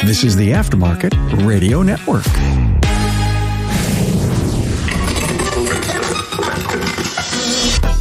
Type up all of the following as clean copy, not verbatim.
This is the Aftermarket Radio Network.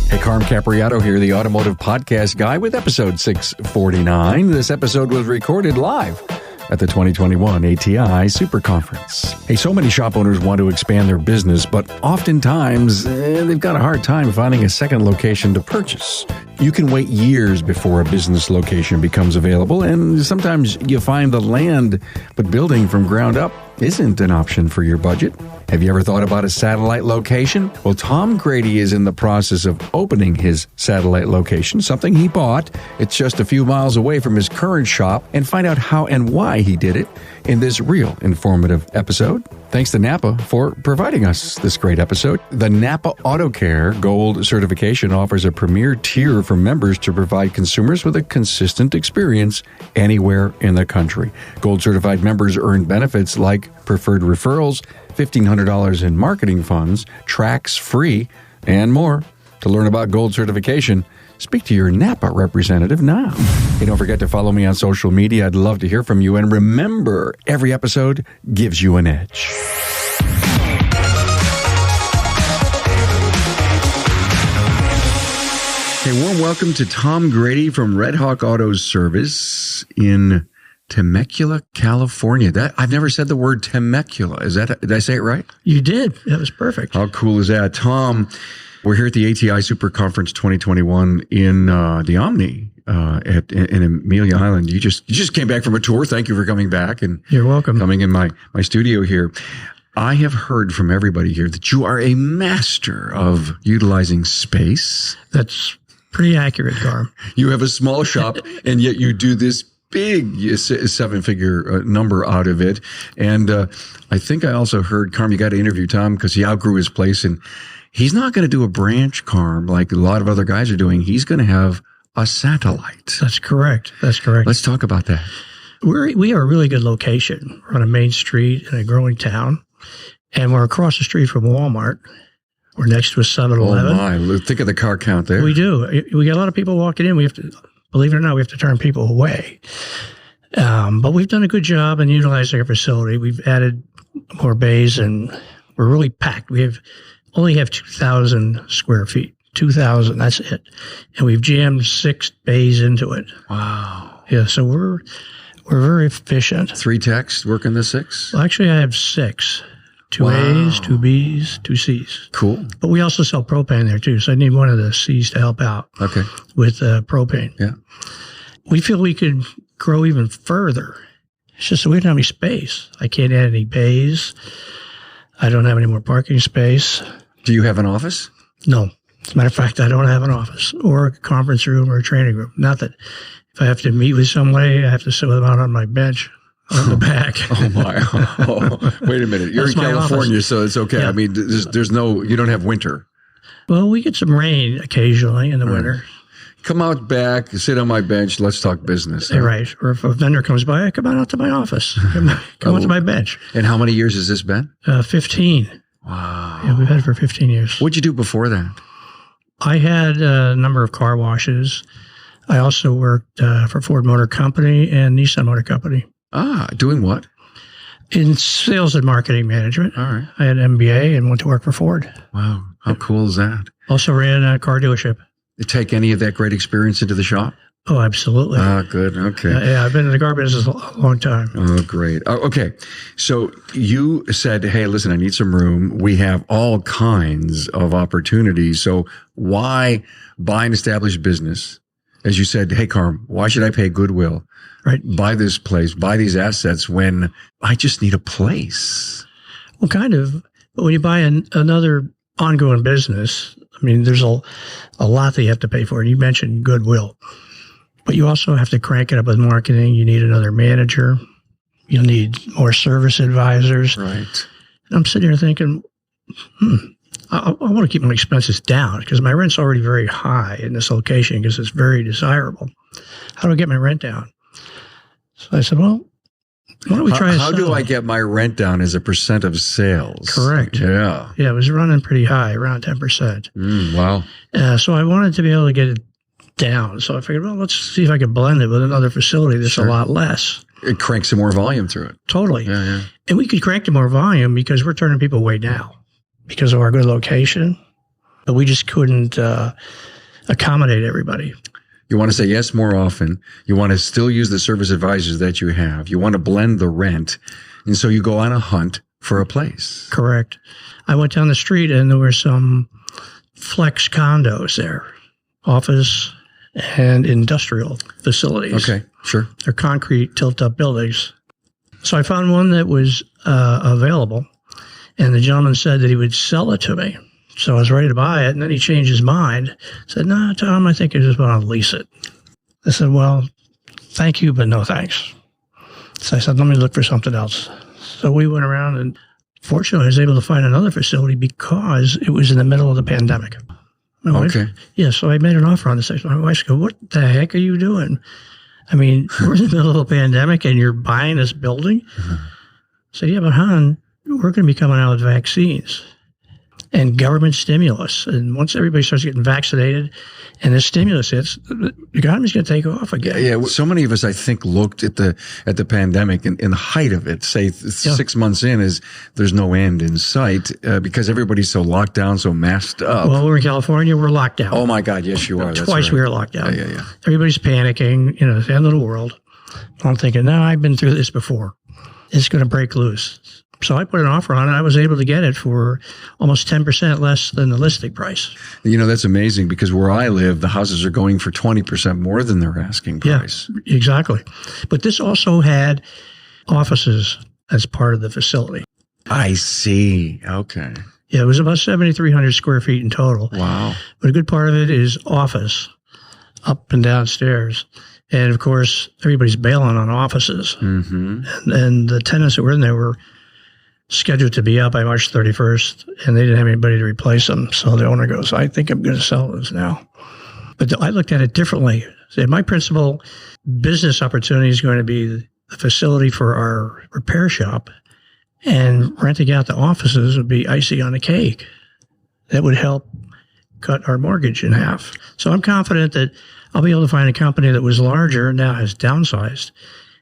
Hey, Carm Capriato here, the automotive podcast guy with episode 649. This episode was recorded live at the 2021 ATI Super Conference. Hey, so many shop owners want to expand their business, but oftentimes they've got a hard time finding a second location to purchase. You can wait years before a business location becomes available, and sometimes you find the land, but building from ground up isn't an option for your budget. Have you ever thought about a satellite location? Well, Tom Grady is in the process of opening his satellite location, something he bought. It's just a few miles away from his current shop, and find out how and why he did it in this real informative episode. Thanks to Napa for providing us this great episode. The Napa Auto Care Gold certification offers a premier tier for members to provide consumers with a consistent experience anywhere in the country. Gold certified members earn benefits like preferred referrals, $1,500 in marketing funds, tracks free, and more. To learn about Gold certification, speak to your Napa representative now. Hey, don't forget to follow me on social media. I'd love to hear from you. And remember, every episode gives you an edge. Hey, warm welcome to Tom Grady from Redhawk Auto Service in Temecula, California. I've never said the word Temecula. Did I say it right? You did. That was perfect. How cool is that? Tom, we're here at the ATI Super Conference 2021 in the Omni in Amelia Island. You just came back from a tour. Thank you for coming back and you're welcome. Coming in my studio here. I have heard from everybody here that you are a master of utilizing space. That's pretty accurate, Carm. You have a small shop, and yet you do this big seven-figure number out of it. And I think I also heard, Carm, you got to interview Tom because he outgrew his place, and he's not going to do a branch, Carm, like a lot of other guys are doing. He's going to have a satellite. That's correct. That's correct. Let's talk about that. We are a really good location. We're on a main street in a growing town, and we're across the street from Walmart. We're next to a 7-Eleven. Oh, my. Think of the car count there. We do. We get a lot of people walking in. We have to, believe it or not, we have to turn people away. But we've done a good job in utilizing our facility. We've added more bays, and we're really packed. We only have 2,000 square feet. 2,000, that's it. And we've jammed 6 bays into it. Wow. Yeah, so we're very efficient. 3 techs working the 6? Well, actually, I have 6. 2 A's, 2 B's, 2 C's. Cool. But we also sell propane there, too. So I need one of the C's to help out with propane. Yeah. We feel we could grow even further. It's just that we don't have any space. I can't add any bays. I don't have any more parking space. Do you have an office? No. As a matter of fact, I don't have an office or a conference room or a training room. Not that if I have to meet with somebody, I have to sit with them out on my bench. On the back. Oh, my. Oh, wait a minute. You're in California, so it's okay. Yeah. I mean, you don't have winter. Well, we get some rain occasionally in the winter. Come out back, sit on my bench, let's talk business. Huh? Right. Or if a vendor comes by, I come out to my office. Come out to my bench. And how many years has this been? 15. Wow. Yeah, we've had it for 15 years. What'd you do before that? I had a number of car washes. I also worked for Ford Motor Company and Nissan Motor Company. Ah, doing what? In sales and marketing management. All right. I had an M.B.A. and went to work for Ford. Wow. How cool is that? Also ran a car dealership. You take any of that great experience into the shop? Oh, absolutely. Ah, good. Okay. Yeah, I've been in the car business a long time. Oh, great. Okay. So you said, hey, listen, I need some room. We have all kinds of opportunities. So why buy an established business? As you said, hey, Carm, why should I pay goodwill? Right. Buy this place, buy these assets when I just need a place. Well, kind of. But when you buy another ongoing business, I mean, there's a lot that you have to pay for. And you mentioned goodwill. But you also have to crank it up with marketing. You need another manager. You'll need more service advisors. Right. And I'm sitting here thinking, I want to keep my expenses down because my rent's already very high in this location because it's very desirable. How do I get my rent down? So I said, well, why don't we try How do I get my rent down as a % of sales? Correct. Yeah. Yeah, it was running pretty high, around 10%. Wow. So I wanted to be able to get it down. So I figured, well, let's see if I can blend it with another facility that's a lot less. It cranks some more volume through it. Totally. Yeah. And we could crank to more volume because we're turning people away now because of our good location. But we just couldn't accommodate everybody. You want to say yes more often. You want to still use the service advisors that you have. You want to blend the rent. And so you go on a hunt for a place. Correct. I went down the street and there were some flex condos there, office and industrial facilities. Okay, sure. They're concrete tilt-up buildings. So I found one that was available, and the gentleman said that he would sell it to me. So I was ready to buy it, and then he changed his mind. Said, "No, Tom, I think I just want to lease it." I said, "Well, thank you, but no thanks." So I said, "Let me look for something else." So we went around, and fortunately, I was able to find another facility because it was in the middle of the pandemic. Okay. Yeah, so I made an offer on this. My wife goes, "What the heck are you doing? I mean, we're in the middle of a pandemic, and you're buying this building?" I said, "Yeah, but hon, we're going to be coming out with vaccines and government stimulus. And once everybody starts getting vaccinated and the stimulus hits, the economy's going to take off again." Yeah. So many of us, I think, looked at the pandemic and in the height of it, say 6 months in, is there's no end in sight because everybody's so locked down, so masked up. Well, we're in California, we're locked down. Oh my God. Yes, you are. That's Twice right. we were locked down. Yeah. Everybody's panicking, it's the end of the world. I'm thinking, no, I've been through this before. It's going to break loose. So I put an offer on it. I was able to get it for almost 10% less than the listing price. That's amazing because where I live, the houses are going for 20% more than their asking price. Yeah, exactly. But this also had offices as part of the facility. I see. Okay. Yeah, it was about 7,300 square feet in total. Wow. But a good part of it is office, up and downstairs. And, of course, everybody's bailing on offices. Mm-hmm. And the tenants that were in there were scheduled to be out by March 31st, and they didn't have anybody to replace them. So the owner goes, "I think I'm going to sell this now." But I looked at it differently. My principal business opportunity is going to be the facility for our repair shop, and renting out the offices would be icing on the cake. That would help cut our mortgage in half. So I'm confident that I'll be able to find a company that was larger and now has downsized.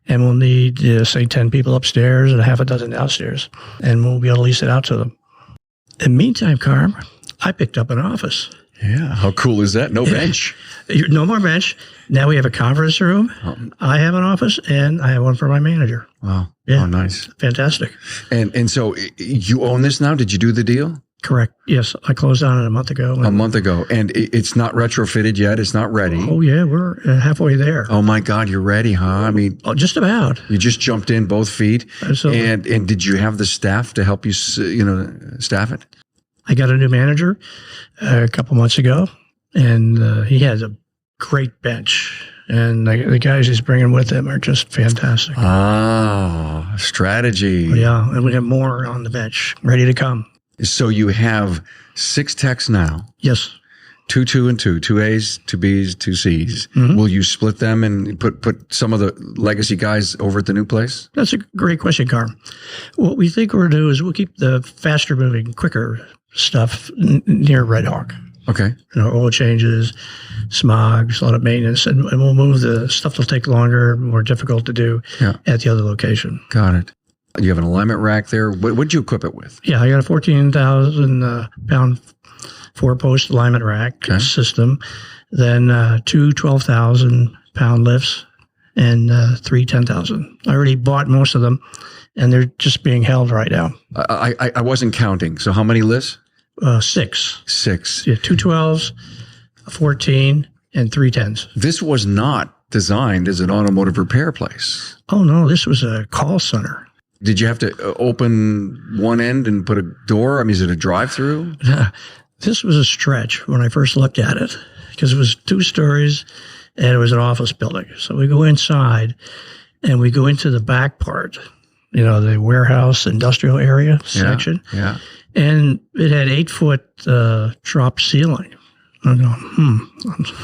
And we'll need, say, 10 people upstairs and a half a dozen downstairs. And we'll be able to lease it out to them. In the meantime, Carm, I picked up an office. Yeah. How cool is that? No bench. No more bench. Now we have a conference room. I have an office, and I have one for my manager. Wow. Yeah. Oh, nice. Fantastic. And so you own this now? Did you do the deal? Correct. Yes. I closed on it a month ago. A month ago. And it's not retrofitted yet? It's not ready? Oh, yeah. We're halfway there. Oh, my God. You're ready, huh? I mean, just about. You just jumped in both feet. Absolutely. And did you have the staff to help you, staff it? I got a new manager a couple months ago, and he has a great bench. And the guys he's bringing with him are just fantastic. Ah, strategy. Yeah. And we have more on the bench ready to come. So you have 6 techs now. Yes. 2 and 2 A's, 2 B's, 2 C's. Mm-hmm. Will you split them and put some of the legacy guys over at the new place? That's a great question, Carm. What we think we'll do is we'll keep the faster moving, quicker stuff near Redhawk. Okay. Oil changes, smogs, a lot of maintenance, and we'll move the stuff that'll take longer, more difficult to do at the other location. Got it. You have an alignment rack there. What did you equip it with? Yeah, I got a 14,000 pound 4-post alignment rack system, then 2 12,000 pound lifts, and 3 10,000. I already bought most of them, and they're just being held right now. I wasn't counting. So how many lifts? 6. 6. Yeah, 2 12s, a 14, and 3 10s. This was not designed as an automotive repair place. Oh, no, this was a call center. Did you have to open one end and put a door? I mean, is it a drive-through? This was a stretch when I first looked at it because it was 2 stories and it was an office building. So we go inside and we go into the back part, the warehouse industrial area section. Yeah. And it had 8-foot drop ceiling. I'm going,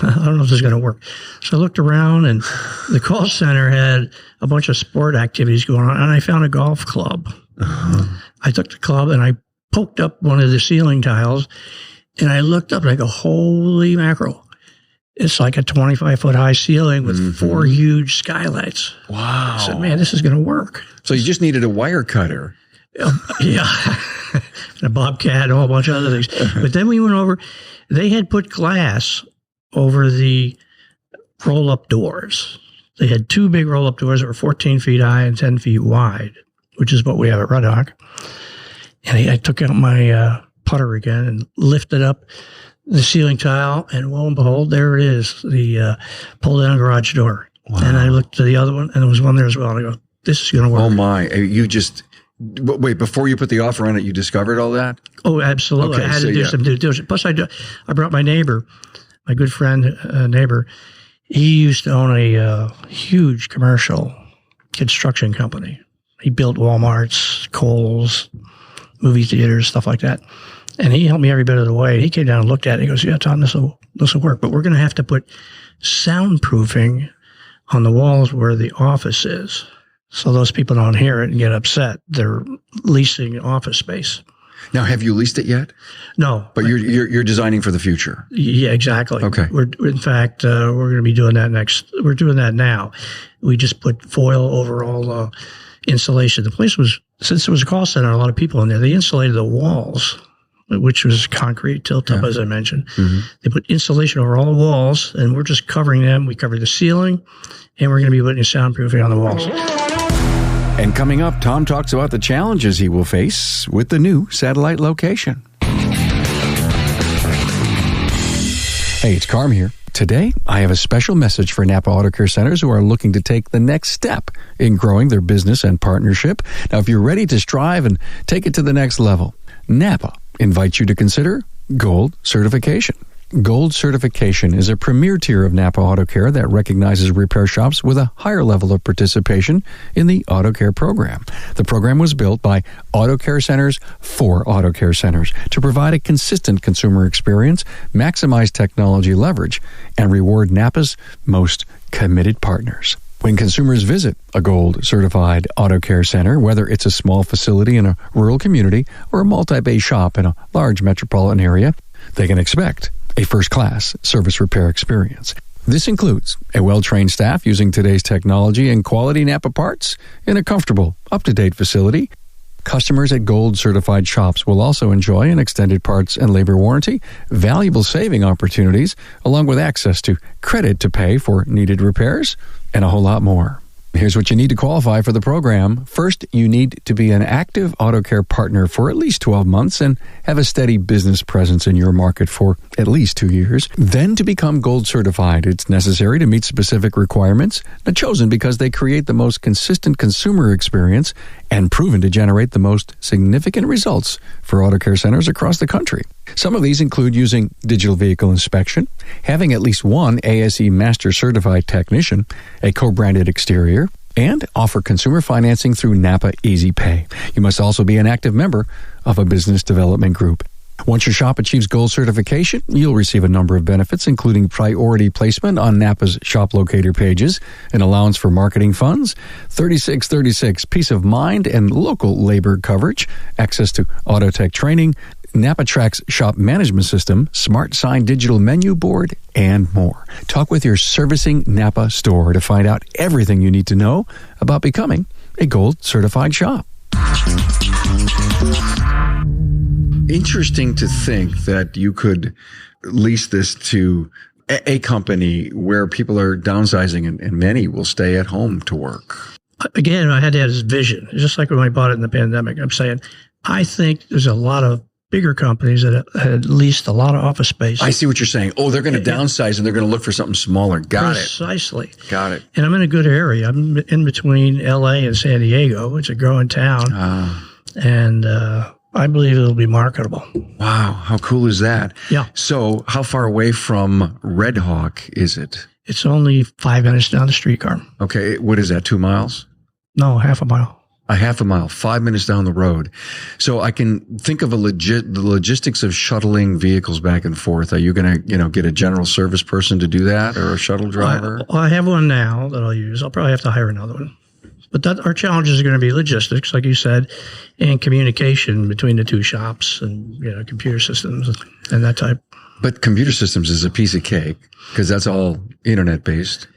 I don't know if this is going to work. So I looked around, and the call center had a bunch of sport activities going on, and I found a golf club. Uh-huh. I took the club, and I poked up one of the ceiling tiles, and I looked up, and I go, holy mackerel. It's like a 25-foot high ceiling with 4 huge skylights. Wow. I said, man, this is going to work. So you just needed a wire cutter. Yeah. And a bobcat and a whole bunch of other things. But then we went over, they had put glass over the roll-up doors. They had 2 big roll-up doors that were 14 feet high and 10 feet wide, which is what we have at Redhawk. And I took out my putter again and lifted up the ceiling tile, and lo and behold, there it is, the pull-down garage door. Wow. And I looked to the other one, and there was one there as well. And I go, this is going to work. Oh, my. You just... Wait, before you put the offer on it, you discovered all that? Oh, absolutely. Okay, I had to do some due diligence. Plus, I brought my neighbor, my good friend, neighbor. He used to own a huge commercial construction company. He built Walmarts, Kohl's, movie theaters, stuff like that. And he helped me every bit of the way. He came down and looked at it. He goes, yeah, Tom, this will work. But we're going to have to put soundproofing on the walls where the office is, so those people don't hear it and get upset. They're leasing office space. Now, have you leased it yet? No. But you're designing for the future. Yeah, exactly. Okay. In fact, we're going to be doing that next. We're doing that now. We just put foil over all the insulation. The place was, since it was a call center, a lot of people in there, they insulated the walls, which was concrete tilt-up, as I mentioned. Mm-hmm. They put insulation over all the walls, and we're just covering them. We covered the ceiling, and we're going to be putting soundproofing on the walls. And coming up, Tom talks about the challenges he will face with the new satellite location. Hey, it's Carm here. Today, I have a special message for Napa Auto Care Centers who are looking to take the next step in growing their business and partnership. Now, if you're ready to strive and take it to the next level, Napa invites you to consider Gold certification. Gold certification is a premier tier of Napa Auto Care that recognizes repair shops with a higher level of participation in the Auto Care program. The program was built by Auto Care Centers for Auto Care Centers to provide a consistent consumer experience, maximize technology leverage, and reward Napa's most committed partners. When consumers visit a Gold certified Auto Care Center, whether it's a small facility in a rural community or a multi-bay shop in a large metropolitan area, they can expect a first-class service repair experience. This includes a well-trained staff using today's technology and quality Napa parts in a comfortable, up-to-date facility. Customers at Gold-certified shops will also enjoy an extended parts and labor warranty, valuable saving opportunities, along with access to credit to pay for needed repairs, and a whole lot more. Here's what you need to qualify for the program. First, you need to be an active auto care partner for at least 12 months and have a steady business presence in your market for at least 2 years. Then, to become Gold certified, it's necessary to meet specific requirements, chosen because they create the most consistent consumer experience and proven to generate the most significant results for auto care centers across the country. Some of these include using digital vehicle inspection, having at least one ASE Master Certified technician, a co-branded exterior, and offer consumer financing through Napa Easy Pay. You must also be an active member of a business development group. Once your shop achieves Gold certification, you'll receive a number of benefits, including priority placement on Napa's shop locator pages, an allowance for marketing funds, 3636 peace of mind and local labor coverage, access to auto tech training, Napa Track's shop management system, smart sign digital menu board, and more. Talk with your servicing Napa store to find out everything you need to know about becoming a Gold certified shop. Interesting to think that you could lease this to a company where people are downsizing and many will stay at home to work. Again, I had to have this vision. It's just like when I bought it in the pandemic. I'm saying, I think there's a lot of bigger companies that had leased a lot of office space. I see what you're saying. Oh, they're going to downsize and they're going to look for something smaller. Got it. Precisely. Got it. And I'm in a good area. I'm in between L.A. and San Diego. It's a growing town. And I believe it'll be marketable. Wow. How cool is that? Yeah. So how far away from Redhawk is it? It's only 5 minutes down the streetcar. Okay. What is that, 2 miles? No, half a mile. A half a mile, 5 minutes down the road. So I can think of the logistics of shuttling vehicles back and forth. Are you going to, get a general service person to do that or a shuttle driver? I have one now that I'll use. I'll probably have to hire another one. But our challenges are going to be logistics, like you said, and communication between the two shops and, computer systems and that type. But computer systems is a piece of cake because that's all internet-based.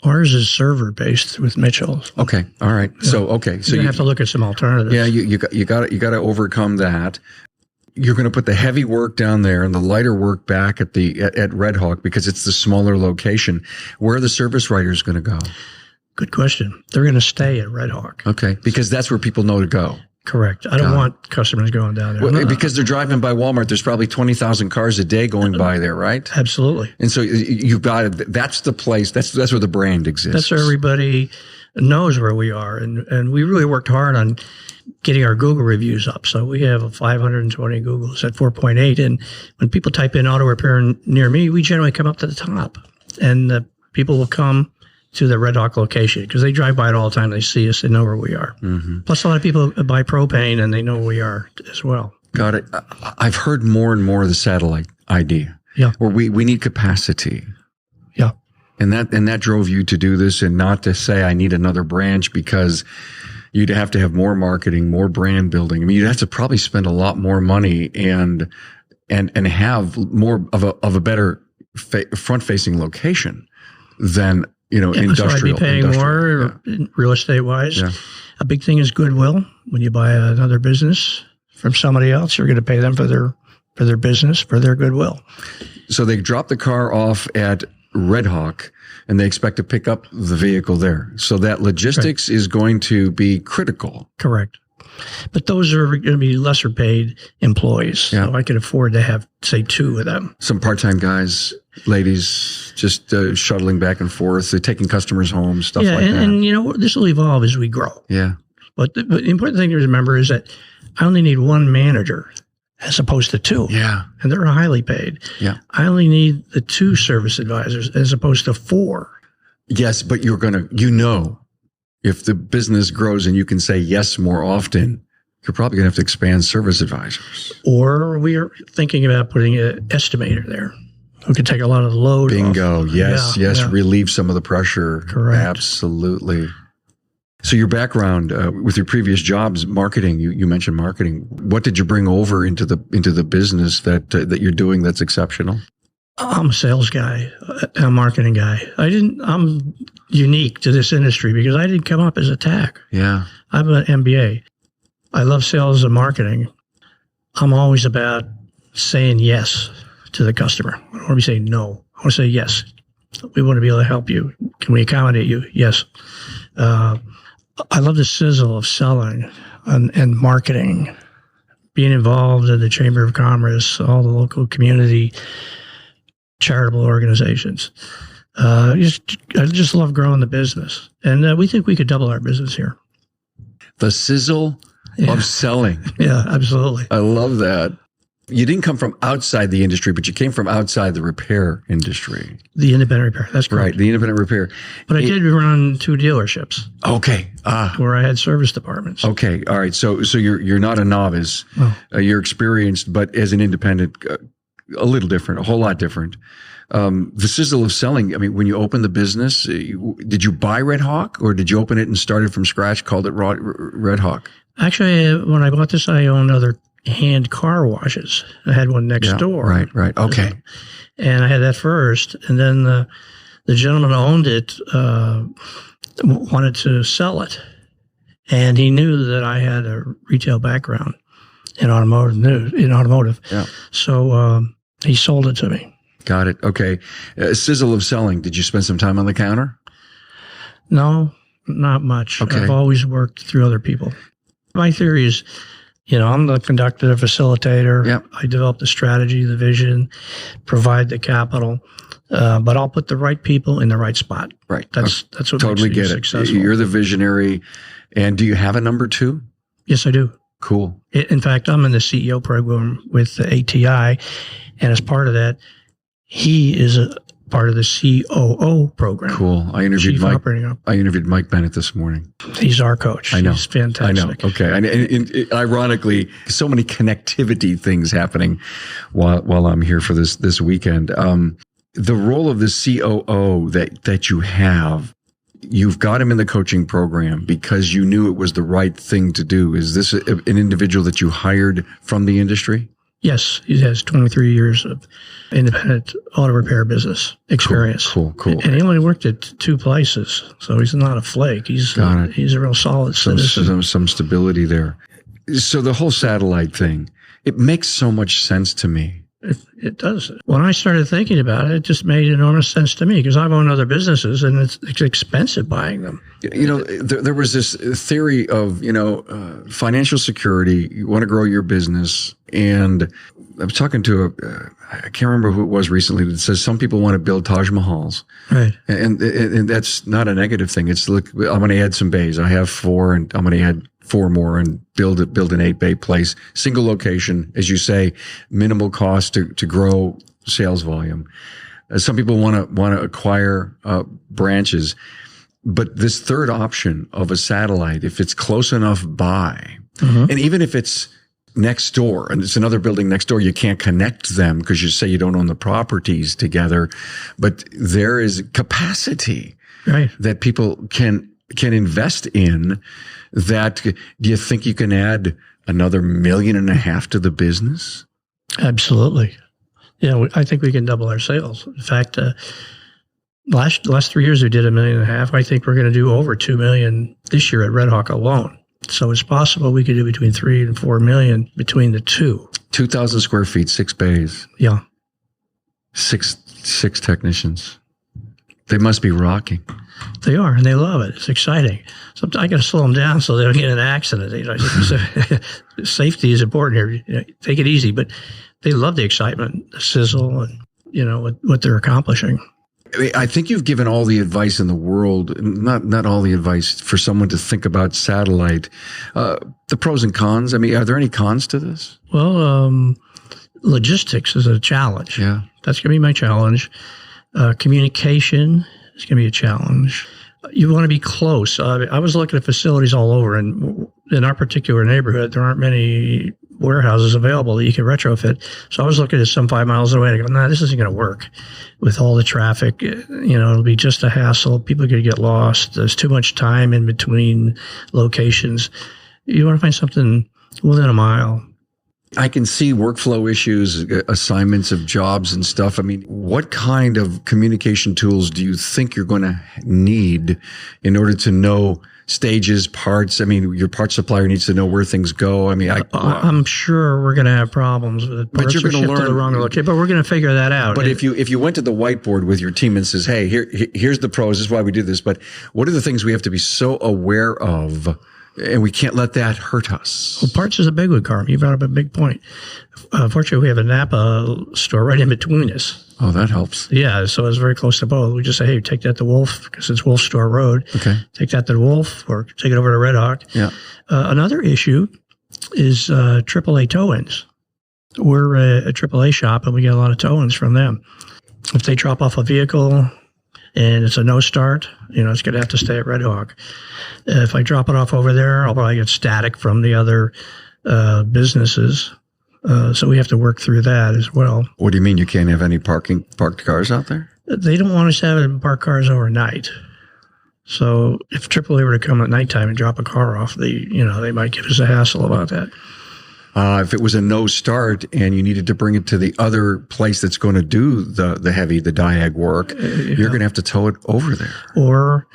Ours is server-based with Mitchell. Okay. All right. Yeah. So you have to look at some alternatives. Yeah, you got to overcome that. You're going to put the heavy work down there and the lighter work back at Redhawk because it's the smaller location. Where are the service writers going to go? Good question. They're going to stay at Redhawk. Okay, because that's where people know to go. Correct. I don't want customers going down there. Well, because they're driving by Walmart. There's probably 20,000 cars a day going by there, right? Absolutely. And so you've got it. That's the place. That's where the brand exists. That's where everybody knows where we are. And we really worked hard on getting our Google reviews up. So we have 520 Googles at 4.8. And when people type in auto repair near me, we generally come up to the top. And people will come to the Redhawk location because they drive by it all the time. They see us. They know where we are. Mm-hmm. Plus, a lot of people buy propane and they know where we are as well. Got it. I've heard more and more of the satellite idea. Yeah. Where we need capacity. Yeah. And that drove you to do this and not to say I need another branch because you'd have to have more marketing, more brand building. I mean, you'd have to probably spend a lot more money and have more of a better front facing location than, industrial. So I'd be paying more real estate wise. Yeah. A big thing is goodwill. When you buy another business from somebody else, you're going to pay them for their business, for their goodwill. So they drop the car off at Redhawk and they expect to pick up the vehicle there. So that logistics is going to be critical. Correct. But those are going to be lesser paid employees. Yeah. So I could afford to have, say, 2 of them. Some part-time guys, ladies, just shuttling back and forth, taking customers home, stuff like that. And this will evolve as we grow. Yeah. But the important thing to remember is that I only need 1 manager as opposed to 2. Yeah. And they're highly paid. Yeah. I only need the 2 service advisors as opposed to 4. Yes, but you're going to, if the business grows and you can say yes more often, you're probably going to have to expand service advisors. Or we are thinking about putting an estimator there who can take a lot of the load Bingo. off. Yes. Relieve some of the pressure. Correct. Absolutely. So your background with your previous jobs, marketing, you mentioned marketing. What did you bring over into the business that you're doing that's exceptional? I'm a sales guy, a marketing guy. I'm unique to this industry because I didn't come up as a tech. Yeah. I'm an M.B.A. I love sales and marketing. I'm always about saying yes to the customer. I don't want to be saying no. I want to say yes. We want to be able to help you. Can we accommodate you? Yes. I love the sizzle of selling and marketing, being involved in the Chamber of Commerce, all the local community charitable organizations. I just love growing the business. And we think we could double our business here. The sizzle of selling. Yeah, absolutely. I love that. You didn't come from outside the industry, but you came from outside the repair industry. The independent repair. That's correct. Right, the independent repair. But I did run 2 dealerships. Okay. Where I had service departments. Okay. All right. So you're not a novice. Oh. You're experienced, but as an independent, a little different, a whole lot different. The sizzle of selling. I mean, when you opened the business, did you buy Redhawk or did you open it and started from scratch, called it Redhawk? Actually, when I bought this, I owned other hand car washes. I had one next door. Right. Okay. And I had that first. And then the gentleman who owned it wanted to sell it. And he knew that I had a retail background in automotive. Yeah. So he sold it to me. Got it. Okay. Sizzle of selling. Did you spend some time on the counter? No, not much. Okay. I've always worked through other people. My theory is, I'm the conductor, the facilitator. Yep. I develop the strategy, the vision, provide the capital, but I'll put the right people in the right spot. Right. That's what totally makes me get successful. it. You're the visionary. And do you have a number 2? Yes, I do. Cool. In fact, I'm in the CEO program with the ATI, and as part of that, he is a part of the COO program. Cool. I interviewed Mike Bennett this morning. He's our coach. I know. He's fantastic. I know. Okay. And ironically, so many connectivity things happening while I'm here for this weekend. The role of the COO that you have, you've got him in the coaching program because you knew it was the right thing to do. Is this an individual that you hired from the industry? Yes, he has 23 years of independent auto repair business experience. Cool. And he only worked at 2 places, so he's not a flake. He's a real solid citizen. Some stability there. So the whole satellite thing, it makes so much sense to me. It does. When I started thinking about it, it just made enormous sense to me because I've owned other businesses and it's expensive buying them. There was this theory of, financial security. You want to grow your business. And I was talking to I can't remember who it was recently that says some people want to build Taj Mahals. Right. And that's not a negative thing. It's look, I'm going to add some bays. I have 4 and I'm going to add 4 more and build an 8-bay place, single location, as you say, minimal cost to grow sales volume. Some people want to acquire branches, but this third option of a satellite, if it's close enough by, and even if it's next door and it's another building next door, you can't connect them because you say you don't own the properties together, but there is capacity that people can invest in. That, do you think you can add another $1.5 million to the business? Absolutely. Yeah, I think we can double our sales. In fact, last 3 years we did $1.5 million. I think we're going to do over $2 million this year at Redhawk alone. So it's possible we could do between $3 and $4 million between the two. 2,000 square feet, 6 bays. Yeah. Six technicians. They must be rocking. They are, and they love it. It's exciting. Sometimes I got to slow them down so they don't get in an accident. Safety is important here. Take it easy, but they love the excitement, the sizzle, and what they're accomplishing. I think you've given all the advice in the world, not all the advice for someone to think about satellite. The pros and cons. I mean, are there any cons to this? Well, logistics is a challenge. Yeah, that's going to be my challenge. Communication is going to be a challenge. You want to be close. I was looking at facilities all over, and in our particular neighborhood, there aren't many warehouses available that you can retrofit. So I was looking at some 5 miles away and I go, nah, this isn't going to work with all the traffic. It'll be just a hassle. People are going to get lost. There's too much time in between locations. You want to find something within a mile. I can see workflow issues, assignments of jobs and stuff. I mean, what kind of communication tools do you think you're going to need in order to know stages, parts? I mean, your parts supplier needs to know where things go. I mean, I'm sure we're going to have problems with it. But you're going to learn the wrong location. But we're going to figure that out. But if you went to the whiteboard with your team and says, "Hey, here's the pros. This is why we do this. But what are the things we have to be so aware of?" And we can't let that hurt us. Well, parts is a big one, Carm. You brought up a big point. Fortunately, we have a Napa store right in between us. Oh, that helps. Yeah, so it's very close to both. We just say, hey, take that to Wolf, because it's Wolf Store Road. Okay. Take that to Wolf, or take it over to Redhawk. Yeah. Another issue is AAA tow-ins. We're a AAA shop, and we get a lot of tow-ins from them. If they drop off a vehicle and it's a no start, it's going to have to stay at Redhawk. If I drop it off over there, I'll probably get static from the other businesses. So we have to work through that as well. What do you mean you can't have any parked cars out there? They don't want us to have parked cars overnight. So if AAA were to come at nighttime and drop a car off, they might give us a hassle about that. If it was a no start and you needed to bring it to the other place that's going to do the diag work, you're going to have to tow it over there. Or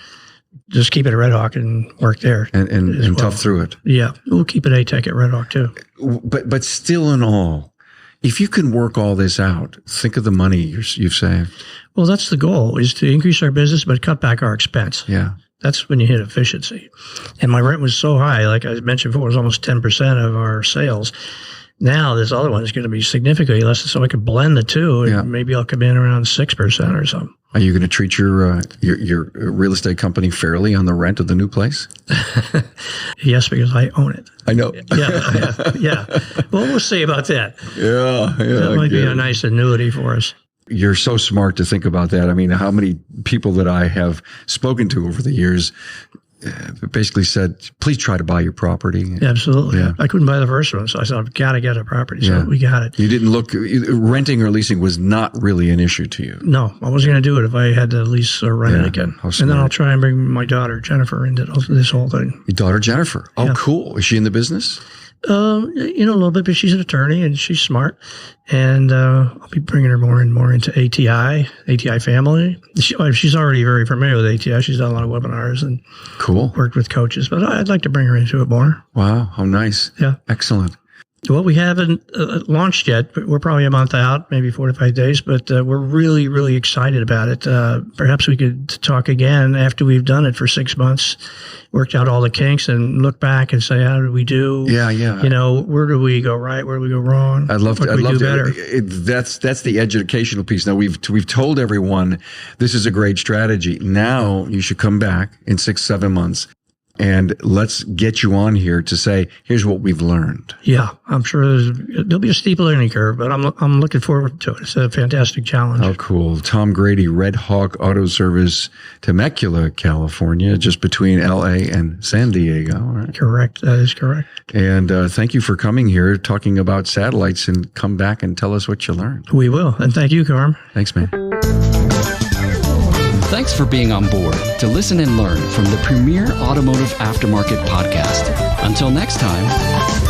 just keep it at Redhawk and work there. And tough through it. Yeah. We'll keep it ATEC at Redhawk too. But still in all, if you can work all this out, think of the money you've saved. Well, that's the goal, is to increase our business but cut back our expense. Yeah. That's when you hit efficiency. And my rent was so high, like I mentioned before, it was almost 10% of our sales. Now this other one is going to be significantly less, so I could blend the two, and maybe I'll come in around 6% or something. Are you going to treat your real estate company fairly on the rent of the new place? Yes, because I own it. I know. Yeah. Well, we'll see about that. Yeah. That might be a nice annuity for us. You're so smart to think about that. I mean, how many people that I have spoken to over the years basically said, please try to buy your property. Absolutely. Yeah. I couldn't buy the first one, so I said, I've got to get a property. So we got it. You didn't renting or leasing was not really an issue to you. No, I wasn't going to do it if I had to lease or rent it again. And then I'll try and bring my daughter, Jennifer, into this whole thing. Your daughter, Jennifer. Oh, cool. Is she in the business? A little bit, but she's an attorney and she's smart. And I'll be bringing her more and more into ATI family. She's already very familiar with ATI. She's done a lot of webinars and worked with coaches. But I'd like to bring her into it more. Wow, how nice. Yeah. Excellent. Well, we haven't launched yet, but we're probably a month out, maybe 4 to 5 days, but we're really, really excited about it. Perhaps we could talk again after we've done it for 6 months, worked out all the kinks, and look back and say, how did we do? Yeah. Where do we go right? Where do we go wrong? I'd love to. Better? That's the educational piece. Now we've told everyone this is a great strategy. Now you should come back in 6-7 months. And let's get you on here to say, here's what we've learned. Yeah, I'm sure there'll be a steep learning curve, but I'm looking forward to it. It's a fantastic challenge. Oh, cool. Tom Grady, Redhawk Auto Service, Temecula, California, just between L.A. and San Diego. Right? Correct. That is correct. And thank you for coming here, talking about satellites, and come back and tell us what you learned. We will. And thank you, Carm. Thanks, man. Thanks for being on board to listen and learn from the premier automotive aftermarket podcast. Until next time.